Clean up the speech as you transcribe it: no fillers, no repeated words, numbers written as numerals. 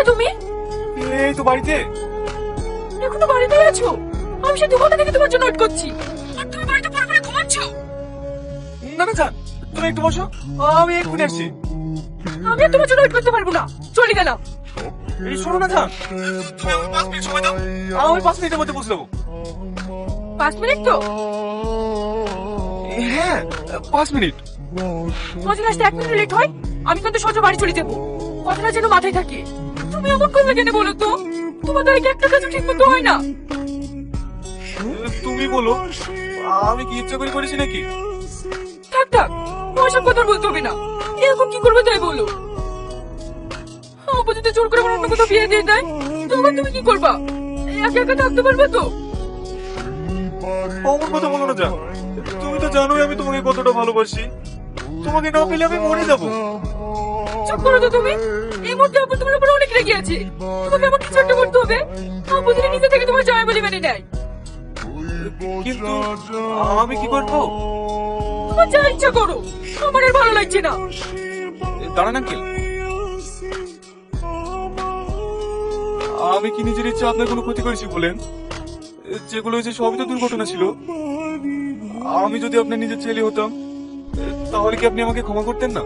কোথায় তুমি? এই তো বাড়িতে। এখনো বাড়িতে আছো? আমি সে 2 ঘন্টা থেকে তোমার জন্য ওয়েট করছি, আর তুমি বাড়িতে পড়ে পড়ে ঘুমাচ্ছ। না না যান, তুমি একটু বসো, আমি এক্ষুনি আসছি। আমি আর তোমার জন্য ওয়েট করতে পারবো না, চলে গেলাম। এই শোনো না যান, তুমি আমাকে 5 মিনিট সময় দাও, আমি 5 মিনিটের মধ্যে পৌঁছে দেবো। 5 মিনিট তো? হ্যাঁ 5 মিনিট। যদি আসতে 1 মিনিট লেট হয়, আমি কিন্তু সোজা বাড়ি চলে যাবো। কথাটা যেন মাথায় থাকে। তুমি এমন করলে কেন বলো তো? তোমার দ্বারা কি একটা কাজও ঠিক মতো হয় না? তুমি বলো, আমি কি ইচ্ছা করে করেছি নাকি? থাক থাক, ওসব কথা বলতে হবে না। এখন কি করবে তাই বলো। আপু যদি জোর করে আমার অন্য কোথাও বিয়ে দিয়ে দেয়, তখন তুমি কি করবা? একা একা থাকতে পারবে তো? অমন কথা বলো না যান, তুমি তো জানোই আমি তোমাকে কতটা ভালোবাসি। তোমাকে না পেলে আমি মরে যাবো। চুপ করো তো তুমি। এই মুহূর্তে আপু তোমার উপর অনেক রেগে আছে। তোমাকে এমন কিছু একটা করতে হবে, আপু যদি নিজে থেকে তোমার জয় বলে মেনে নেয়। কিন্তু আমি কি করবো? তোমার যা ইচ্ছা করো, আমার আর ভালো লাগছে না। দাঁড়ান আঙ্কেল, আমি কি নিজের ইচ্ছা আপনার কোনো ক্ষতি করেছি বলেন? যেগুলো হয়েছে সবই তো দুর্ঘটনা ছিল। আমি যদি আপনার নিজের ছেলে হতাম, তাহলে কি আপনি আমাকে ক্ষমা করতেন না?